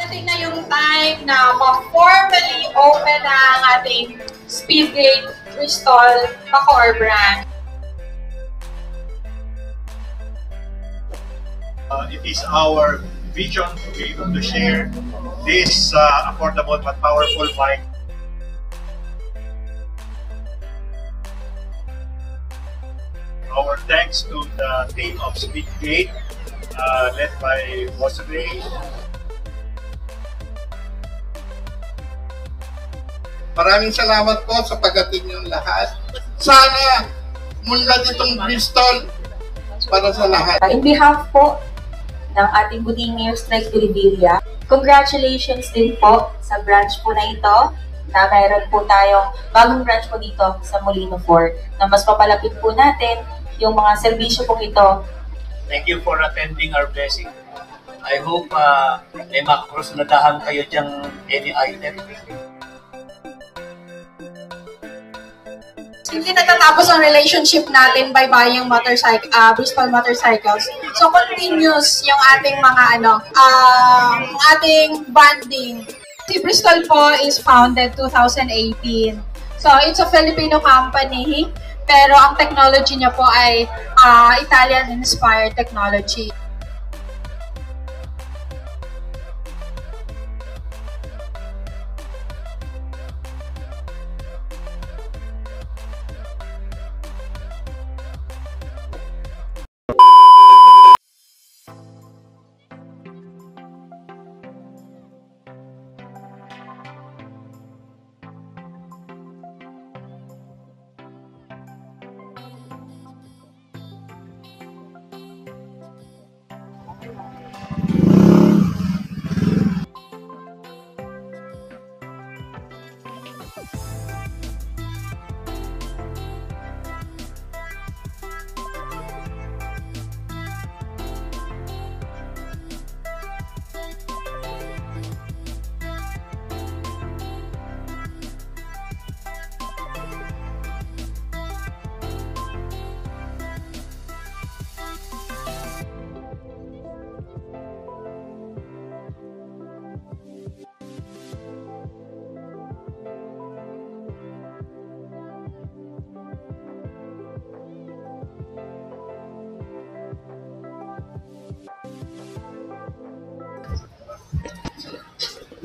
Dumating na yung time na ma-formally open na ang ating Speedgate Bristol Bacoor brand. It is our vision to be able to share this affordable but powerful bike. Our thanks to the team of Speedgate, led by Boss Ray. Maraming salamat po sa pagdating niyong lahat. Sana munlad itong Bristol para sa lahat. In behalf po ng ating Budingers Like Revilla, congratulations din po sa branch po na ito na mayroon po tayong bagong branch po dito sa Molino Fort na mas papalapit po natin yung mga serbisyo po ito. Thank you for attending our blessing. I hope may makakross na dahan kayo dyang any item. Hindi natatapos ang relationship natin by buying Bristol motorcycles. So continuous yung ating mga ating bonding. Si Bristol po is founded 2018. So it's a Filipino company, pero ang technology niya po ay Italian-inspired technology.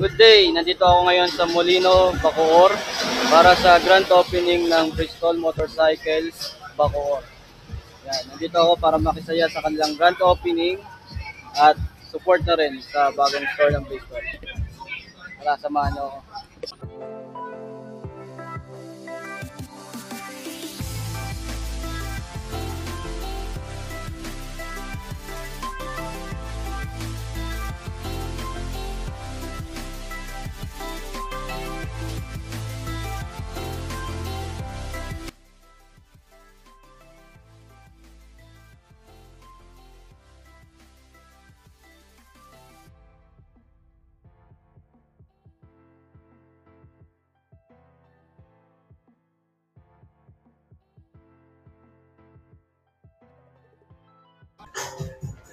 Good day! Nandito ako ngayon sa Molino, Bacoor para sa grand opening ng Bristol Motorcycles Bacoor. Yan, nandito ako para makisaya sa kanilang grand opening at support na rin sa bagong store ng Bristol. Tara, samahan niyo ako.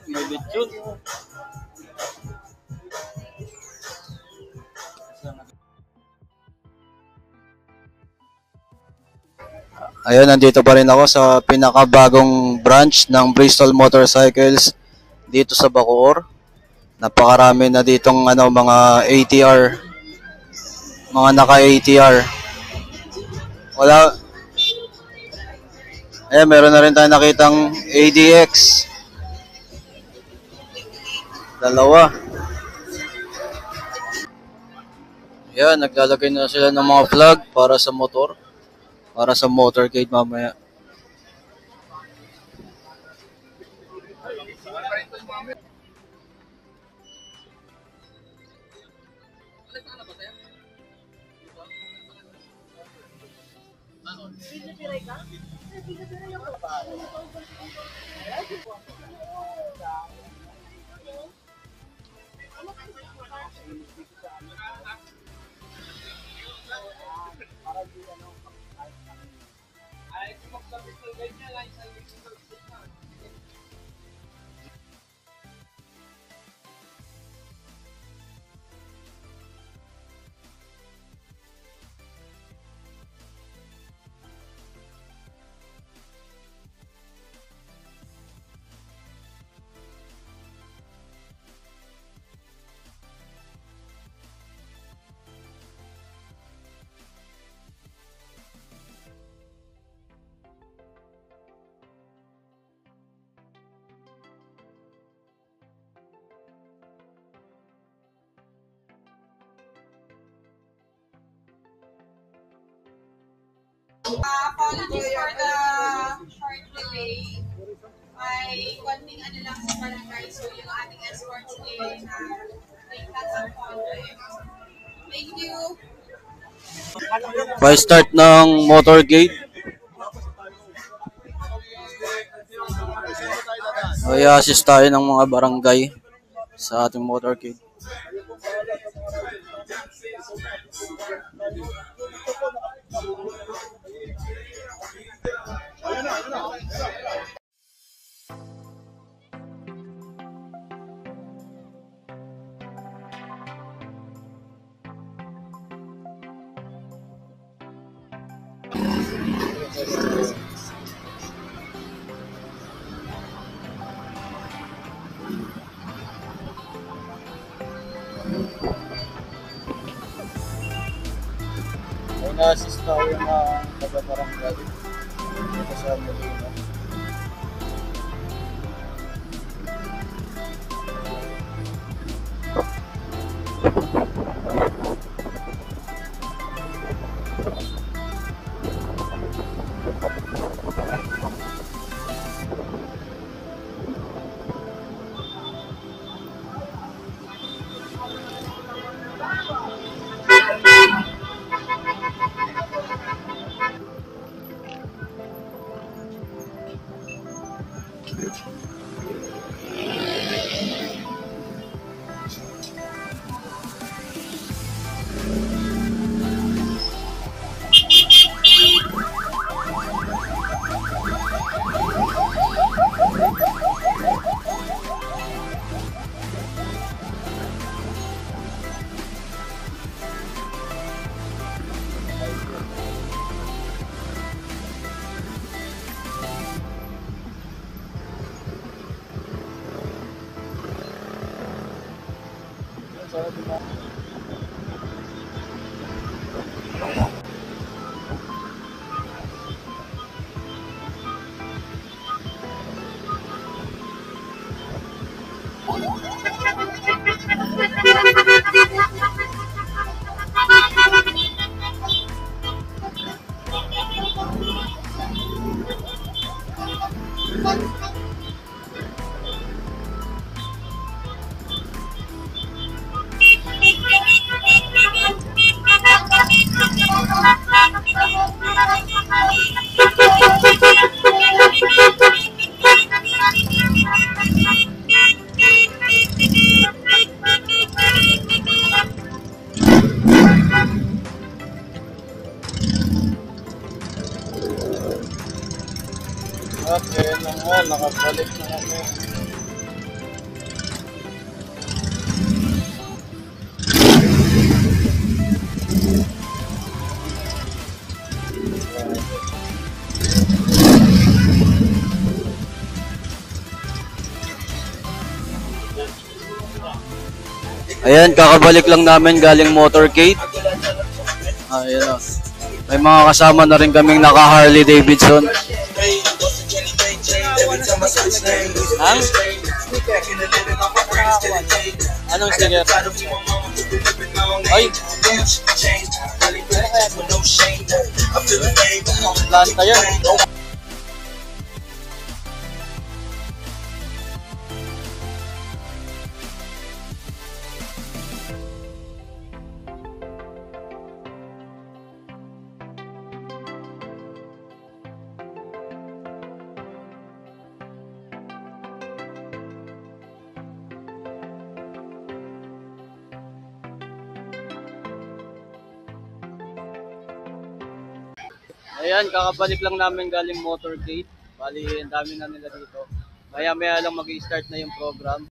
May lechon. Ayun, nandito pa rin ako sa pinakabagong branch ng Bristol Motorcycles dito sa Bacoor. Napakarami na ditong mga ATR, mga naka-ATR. Wala. Meron na rin tayo nakitang ADX. Dalawa. Yan, naglalagay na sila ng mga flag para sa motor. Para sa motorcade mamaya. Apologies for the short delay. May konting ano lang sa barangay, so yung ating escorts in take that some context. Thank you. Pa-start ng motorcade. I-assist tayo ng mga barangay sa ating motorcade. Ay na-assist tayo ng taga-barangay dito sa Molino. Okay, nakabalik na kami. Ayan, kakabalik lang namin galing motorcade. Ayan o. May mga kasama na rin kaming naka Harley Davidson. Ang? Anong sticker? Ay! Planta yun. Ayan, kakabalik lang namin galing motorcade. Bali, ang dami na nila dito. Maya-maya lang mag-i-start na yung program.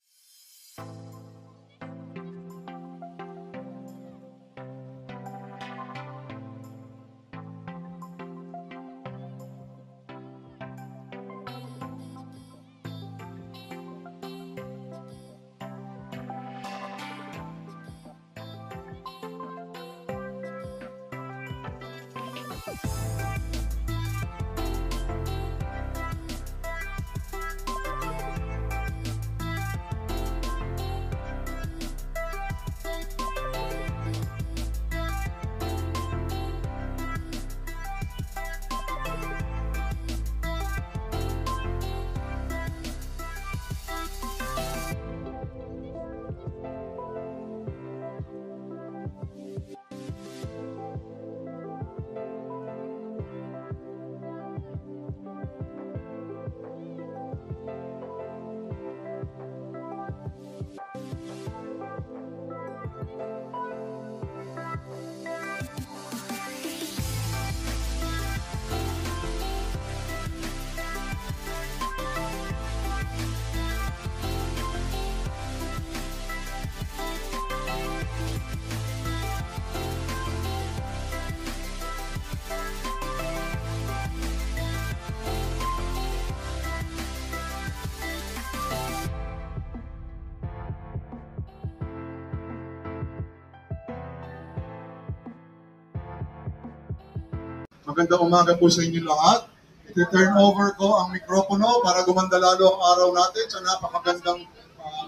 Magandang umaga po sa inyo lahat. I-turn over ko ang mikropono para gumanda lalo ang araw natin sa napakagandang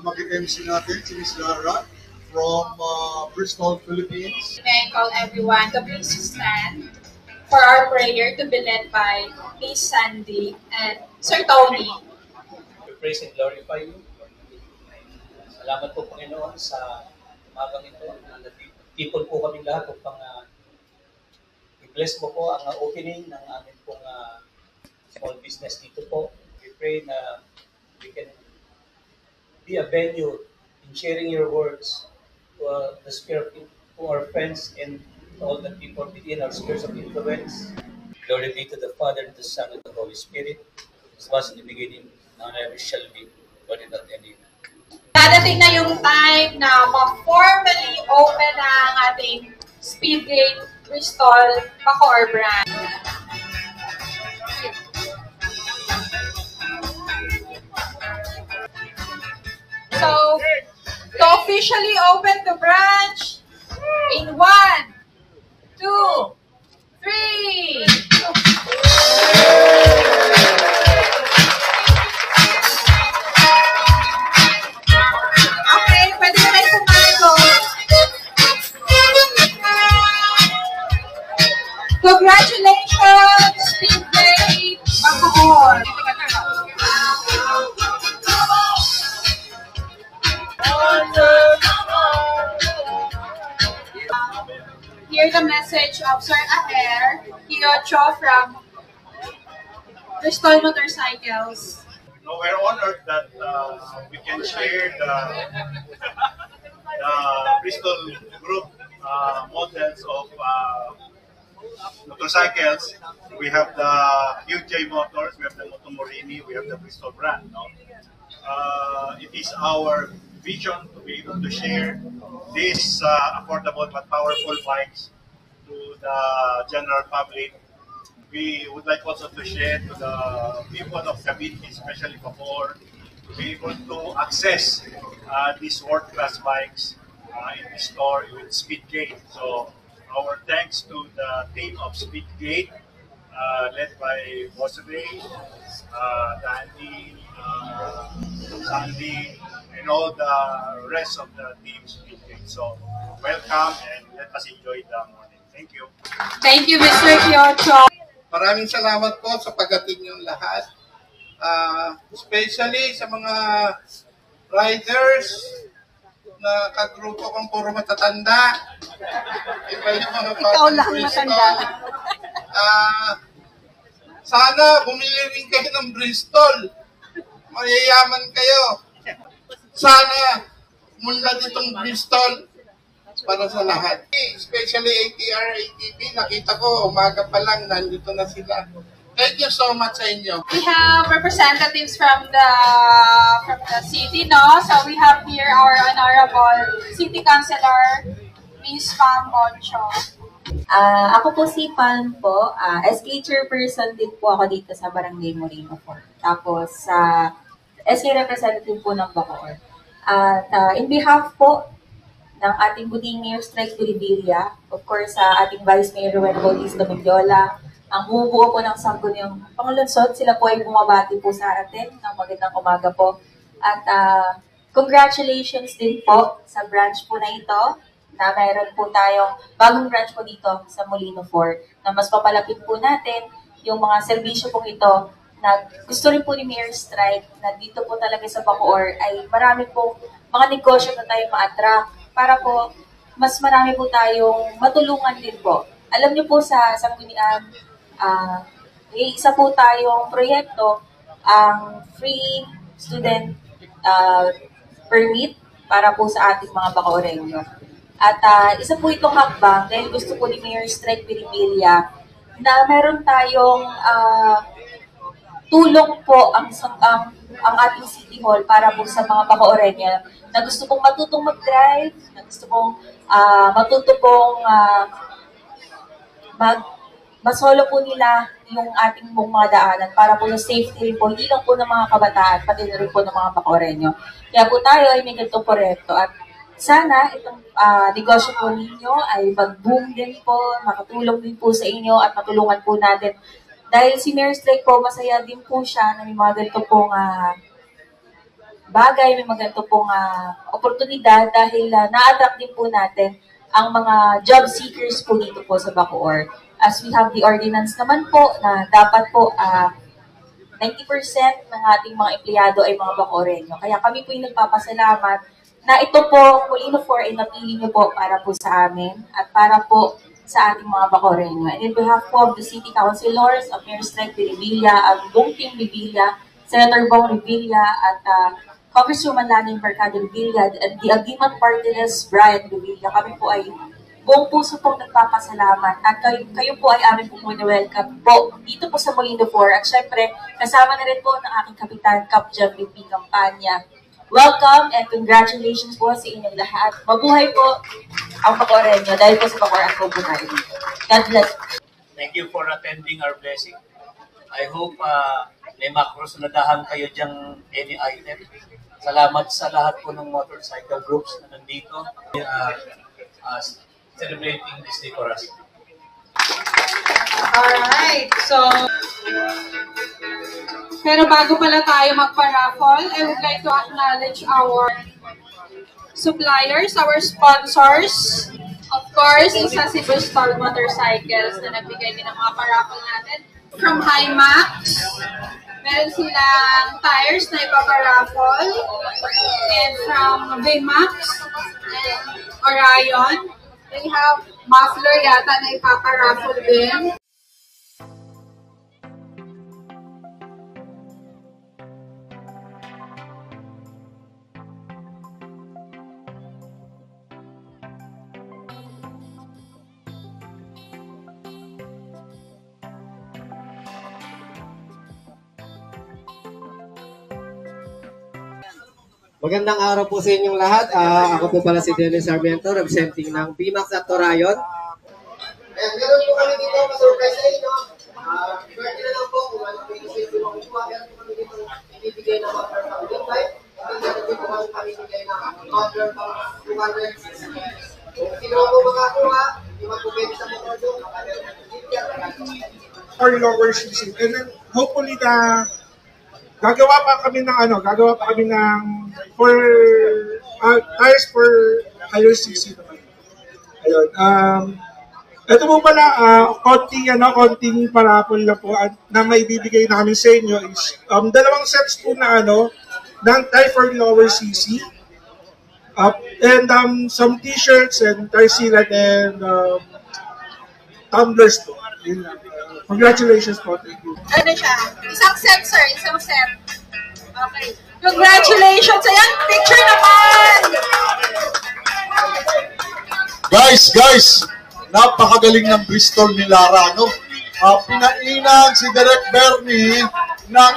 mag-MC natin, si Ms. Lara from Bristol, Philippines. May I call everyone to please stand for our prayer to be led by Miss Sandy and Sir Tony. We praise and glorify you. Salamat po, Panginoon, sa umagang ito. Nagtipon po kami lahat upang i-bless mo po ang opening ng aming pong small business dito po. We pray na we can be a venue in sharing your words to the sphere of to our friends and to all the people within our spheres of influence. Glory be to the Father, and the Son, and the Holy Spirit, as was in the beginning, now and ever shall be, God without end. Dadating na yung time na ma-formally open na ang ating Speedgate Bristol Bacoor brand. So, to officially open the branch in 1, 2, 3. Okay, pwede na tayo pumago. Congratulations, Speedgate Bacoor. Hear the message of Sir Aher Kiocho from Bristol Motorcycles. No, we're honored that we can share the Bristol Group models of motorcycles. We have the UJ Motors, we have the Motomorini, we have the Bristol brand. No? It is our vision to be able to share these affordable but powerful bikes to the general public. We would like also to share to the people of Cavite, especially Bacoor, to be able to access these world-class bikes in the store with Speedgate. So our thanks to the team of Speedgate, led by Boss Ray, Dandy, Sandy, and all the rest of the team Speedgate. So welcome and let us enjoy the morning. Thank you. Thank you, Mr. Kiocho. Maraming salamat po sa pagdating niyong lahat. Especially sa mga riders na kagrupo kong puro matatanda. Iba yung mga Ikaw lang matanda. Sana bumili rin kayo ng Bristol. Mayayaman kayo. Sana munlad itong Bristol para sa lahat. Especially ATR, ATV, nakita ko umaga pa lang nandito na sila. Thank you so much sa inyo. We have representatives from the city, no? So we have here our honorable city councilor, Ms. Pam Moncho. Ako po si Pam po, SK chairperson din po ako dito sa Barangay Moreno 4. Tapos SK representative po ng Bacoor. At in behalf po ng ating Buting Mayor Strike Revilla, of course sa ating Vice Mayor Ruel Bautista Mendiola, ang bumubuo po ng Sangguniang Panglungsod, sila po ay bumabati po sa atin ng magandang umaga po. At congratulations din po sa branch po na ito, na mayroon po tayong bagong branch po dito sa Molino 4, na mas papalapit po natin yung mga serbisyo pong ito na gusto rin po ni Mayor Strike na dito po talaga sa Bacoor ay marami po mga negosyo na tayo ma-attract para po mas marami po tayong matulungan din po. Alam niyo po sa Sanggunian, isa po tayong proyekto, ang free student permit para po sa ating mga Bacooreño. At isa po itong hakbang dahil gusto po ni Mayor Strike Revilla na meron tayong tulong po ang ating City Hall para po sa mga Bacooreño na gusto pong matutong mag-drive, na gusto pong matutong pong masolo po nila yung ating pong mga daanan para po sa safety rin po, hindi lang po ng mga kabataan, pati rin po ng mga Bacooreño. Kaya po tayo ay may ganitong proyekto at sana itong negosyo po ninyo ay mag-boom din po, makatulong din po sa inyo at matulungan po natin. Dahil si Mayor's Lake po, masaya din po siya na may mga ganito pong bagay, may mga ganito pong oportunidad dahil na-attract din po natin ang mga job seekers po dito po sa Bacoor. As we have the ordinance naman po na dapat po 90% ng ating mga empleyado ay mga Bacoreño. Kaya kami po yung nagpapasalamat na ito po, Molino 4 ay napili niyo po para po sa amin at para po sa ating mga Bacoreño. And in behalf po of the City Councilors, of Mayor Strike Revilla, ang buong team Revilla, Senator Bong Revilla at Congresswoman Laning Mercado Revilla at the Agimat Party List Brian Revilla, kami po ay buong puso pong nagpapasalamat at kayo po ay aming pong welcome po dito po sa Molino 4 at syempre kasama na rin po ng aking kapitan Cap Jam VP Campanya. Welcome and congratulations po sa inyong lahat. Mabuhay po ang Bacoreño dahil po sa Bacoor at po tayo. God bless. Thank you for attending our blessing. I hope may makrosunadahan kayo dyang any item. Salamat sa lahat po ng motorcycle groups na nandito. Celebrating this day for us. Alright, so pero bago pala tayo magpa-raffle, I would like to acknowledge our suppliers, our sponsors. Of course, isa si Bristol Motorcycles na nagbigay din ng mga pa-raffle natin. From Himax, meron silang tires na ipapa-raffle. And from Vimax and Orion, they have muffler yata na ipapa-raffle din. Magandang araw po sa inyong lahat. Ako po pala si Dennis Sarmiento, representing ng BMAX at Orion. Meron po kami dito ma-surprise sa inyo. Birthday na lang po kung ano po yung safety mo kukuha. Meron po kami dito ibibigay na order pang invite. Meron po kami ibibigay na order pang 200. Kung sino po makakuha, hindi magpupwede sa motor doon. Or lower season. And then hopefully gagawa pa kami ng for tires for higher CC naman. Ayun. Ito po pala konting parapol na po na maibibigay namin sa inyo is dalawang sets po na ng tire for lower CC. And some t-shirts and tire sealant and tumblers po. Congratulations po. Thank you. Ano siya? Isang set, sir. Isang set. Okay. Congratulations! Ayan, picture naman! Guys, napakagaling ng Bristol ni Lara, no? Pinainan si Direk Bernie ng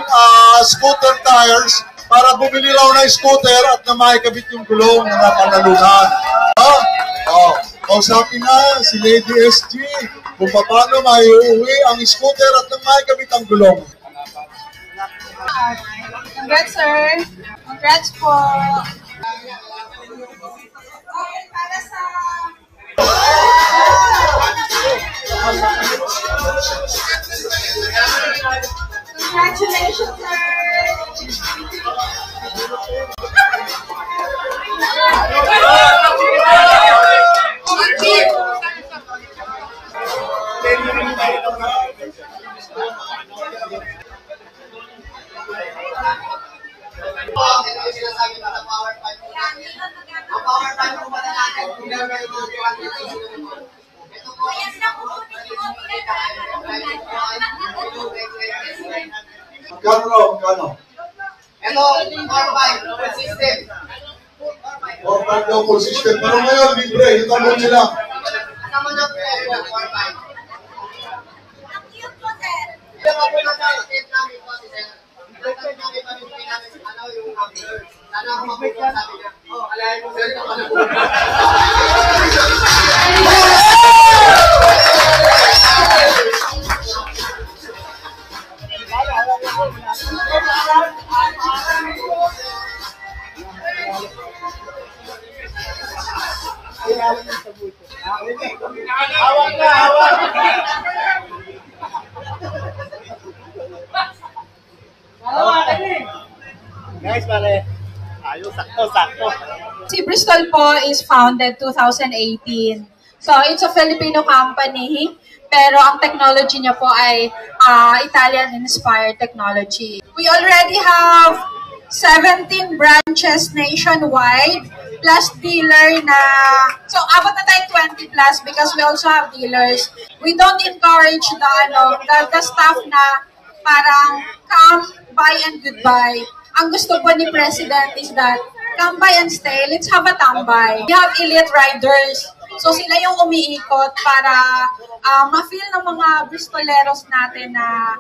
scooter tires para bumili raw ng scooter at na maikabit yung gulong na napanalunan. Kausapin na si Lady SG kung paano maiuwi ang scooter at na maikabit ang gulong. Congrats, sir. Congrats po. Okay, para sa... Congratulations, sir. Magkano? Ito, 4-5 system. 4-5 daw full system. Pero ngayon, libre. Ito mo nila. Kasama na po 4-5. Sana ako mabuhay sabi niya. Alayin mo sir na Hawak na, hawak! Guys, pare. Ayos, sakto. Si Bristol po is founded 2018. So, it's a Filipino company, pero ang technology niya po ay Italian-inspired technology. We already have 17 branches nationwide, plus dealer na, so abot na tayo 20 plus because we also have dealers. We don't encourage the staff na parang come, buy, and goodbye. Ang gusto po ni President is that come by and stay, let's have a tambay. We have elite riders. So sila yung umiikot para ma-feel ng mga Bristoleros natin na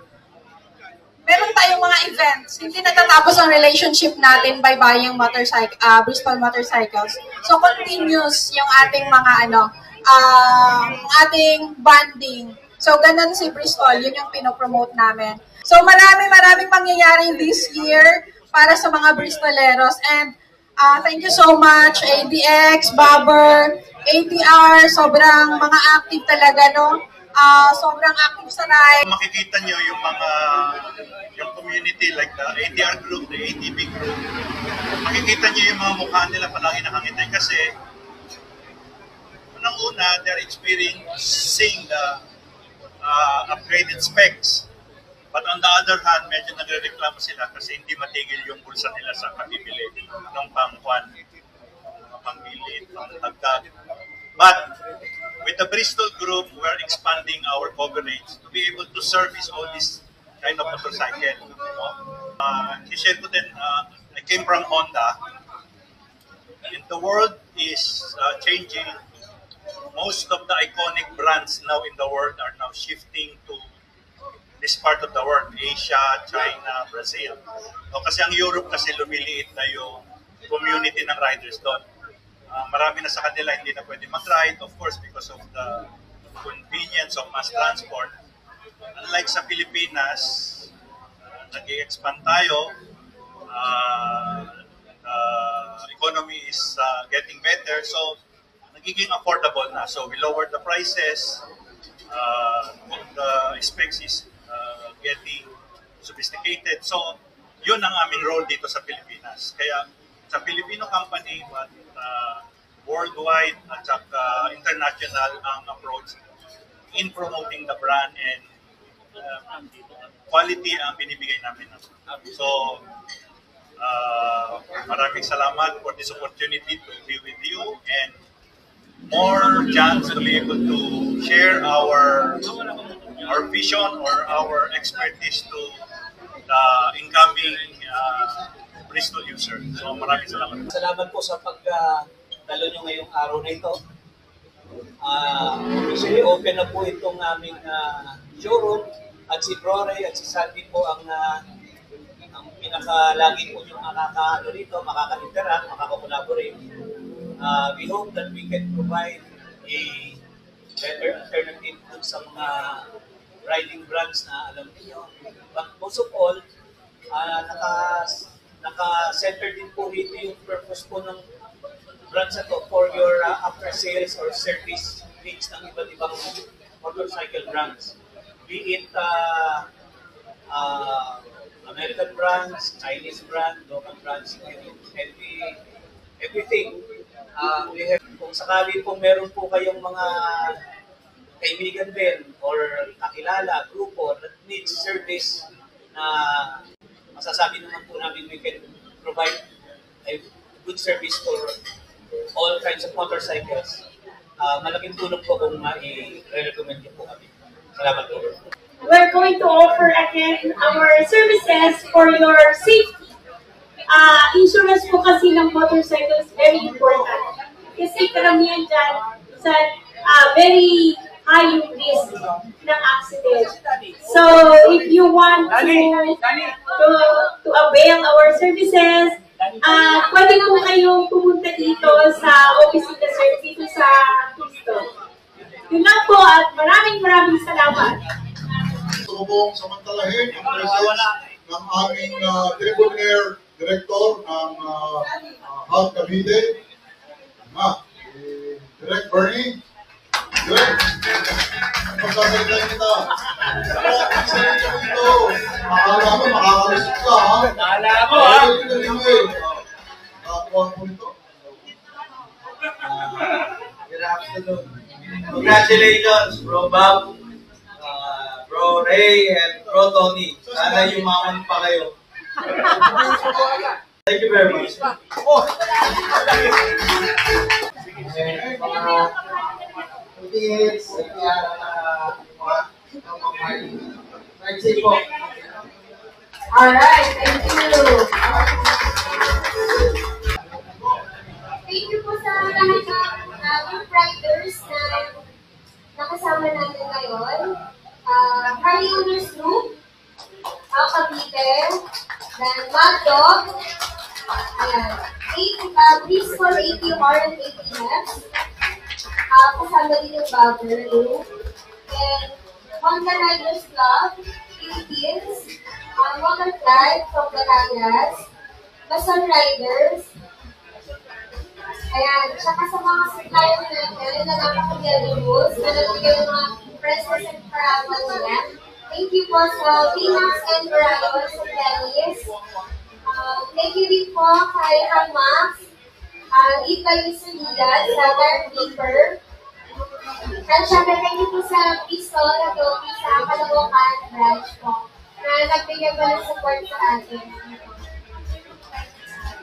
meron tayong mga events. Hindi natatapos ang relationship natin by buying Bristol motorcycles. So continuous yung ating mga ating bonding. So ganun si Bristol, yun yung pinopromote namin. So maraming pangyayari this year para sa mga Bristoleros. And thank you so much, ADX, Babber, ATR, sobrang mga active talaga, no? Sobrang active sa ride. Makikita nyo yung community like the ATR group, the ATB group. Makikita nyo yung mga mukha nila palagi nakangitay kasi unang-una, they're experiencing the upgraded specs. But on the other hand, medyo nagre-reklamo sila kasi hindi matigil yung bulsa nila sa kabibili ng pangkwan, pangbili, pangdagdag. But with the Bristol Group, we're expanding our coverage to be able to service all this kind of motorcycle. I-share ko din, I came from Honda. And the world is changing. Most of the iconic brands now in the world are now shifting to this part of the world, Asia, China, Brazil. So, kasi ang Europe kasi lumiliit na yung community ng riders doon. Marami na sa kanila hindi na pwede mag-ride, of course, because of the convenience of mass transport. Unlike sa Pilipinas, nag-i-expand tayo, economy is getting better, so nagiging affordable na. So we lowered the prices, the specs is getting sophisticated. So yun ang aming role dito sa Pilipinas. Kaya sa Filipino company, but worldwide at saka international ang approach in promoting the brand and quality ang binibigay namin. So, maraming salamat for this opportunity to be with you and more chance to be able to share our vision or our expertise to the incoming Bristol user. So maraming salamat. Salamat po sa pagdalo nyo ngayong araw na ito. Officially open na po itong aming showroom at si Rory at si Sandy po ang pinakalagi po yung makaka-interact, makaka-collaborate. We hope that we can provide a better alternative sa mga riding brands na alam niyo. But most of all, naka-center din po rito yung purpose po ng brands na to for your after-sales or service needs ng iba't ibang motorcycle brands. Be it American brands, Chinese brands, local brands, everything. We have, kung sakali po meron po kayong mga kaibigan din or kakilala, grupo that needs service na masasabi naman po namin we can provide a good service for all kinds of motorcycles. Malaking tulong po kung ma-recommend niyo po kami. Salamat po. We're going to offer again our services for your safety. Insurance po kasi ng motorcycle is very important. Kasi karamihan dyan sa very high risk ng accident. So if you want to avail our services, pwede po kayong pumunta dito sa office ng sir dito sa Bristol. Yun lang po at maraming salamat. Gusto ko pong samantalahin ang presence ng aming Triple Air Director ng HAL Cavite. Direct Bernie. Good. Pagkakalitan kita. Isa rin ka dito. Akala mo, makakalusot ka, ha? Akala mo, ha? Nakakuha mo ito. Good afternoon. Congratulations, Bro Bob, Bro Ray, and Bro Tony. Sana yumaman pa kayo. Thank you very much. Alright, thank you. Thank you po sa lahat ng group riders na nakasama natin ngayon. Harley Owners Group, Cavite, then Mad Dog, Bristol ATR and ATF, kasama din yung Bagger Group, and Honda Riders Club, Philippines, Motor Flag from Batangas, Basol Riders, ayan, tsaka sa mga supplier natin na napaka-generous, na nagbigay ng mga presents and travel nila. Thank you po sa Pinax and Verizon sa Dennis. Thank you din po kay Max, Ika Yusulian sa Dark Beeper. At syempre, thank you po sa Bristol na Doki sa Caloocan branch po na nagbigay po ng support sa atin.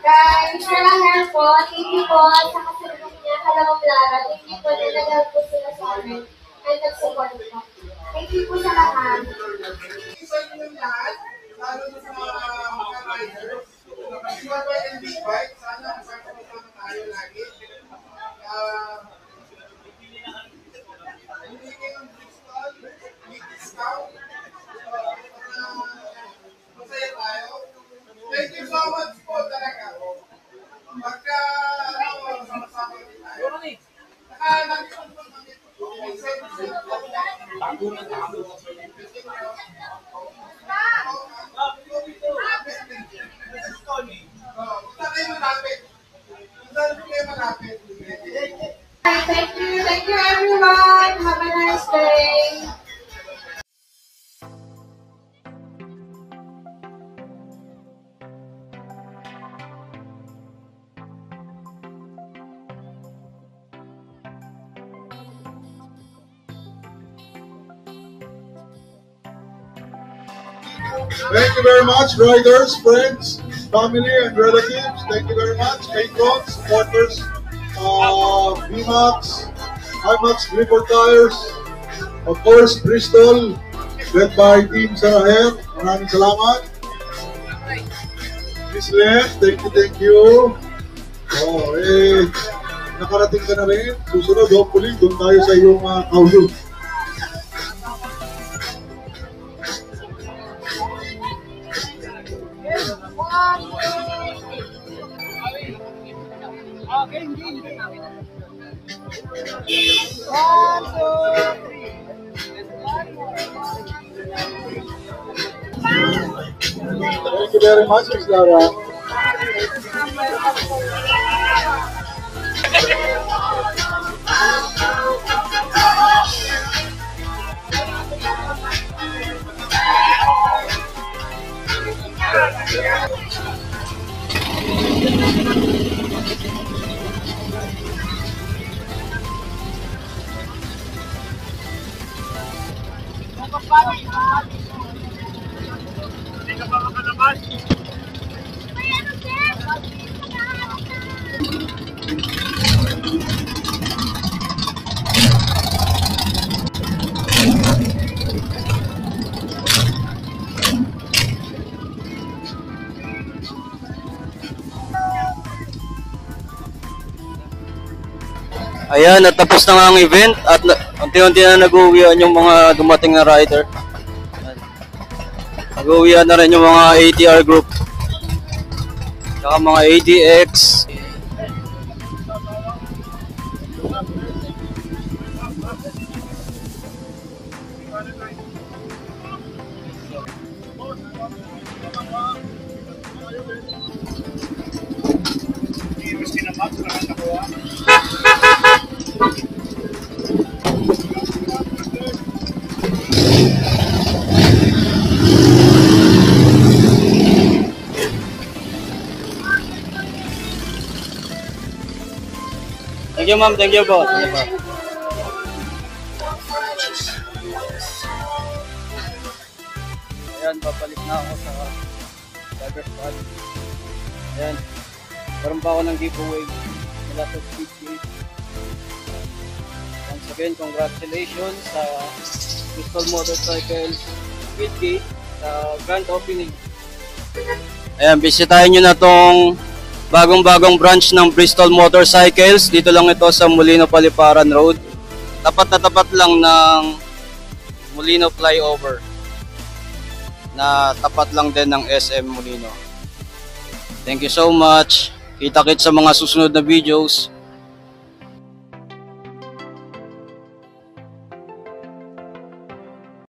Kay Mr. Laher po, thank you po sa kasalubong niya, Kalawang Lara. Thank you po na nag-help po sila sa amin and nag-support po. Thank you po sa lahat. Isa yung lahat, lalo na sa mga riders. Mag-iwabay and big bike, sana masama tayo lagi. Hindi kayo ng Bristol, big discount. Masaya tayo. Thank you so much po talaga. Pagka, sama-sama din tayo. Nag-isang po kami. Thank you everyone. Have a nice day. Thank you very much, riders, friends, family, and relatives. Thank you very much. Patrons, supporters, VMAX, IMAX, Clifford Tires, of course, Bristol, led by Team Saraher. Maraming salamat. Miss Len, thank you. Nakarating ka na rin. Susunod, hopefully, doon tayo sa iyong kaulog. Thank you very much, Ms. Lara. Ayan, natapos na nga ang event at unti-unti na nag-uwian yung mga dumating na rider. Nag-uwian na rin yung mga ATR group. Saka mga ADX. you ma'am, thank you po. Ayan, babalik na ako sa driver's spot. Ayan, meron pa ako ng giveaway mula sa Speedgate. Once again, congratulations sa Bristol Motorcycles Speedgate sa grand opening. Ayan, bisitahin nyo na tong bagong-bagong branch ng Bristol Motorcycles. Dito lang ito sa Molino Paliparan Road. Tapat na tapat lang ng Molino Flyover. Na tapat lang din ng SM Molino. Thank you so much. Kita-kits sa mga susunod na videos.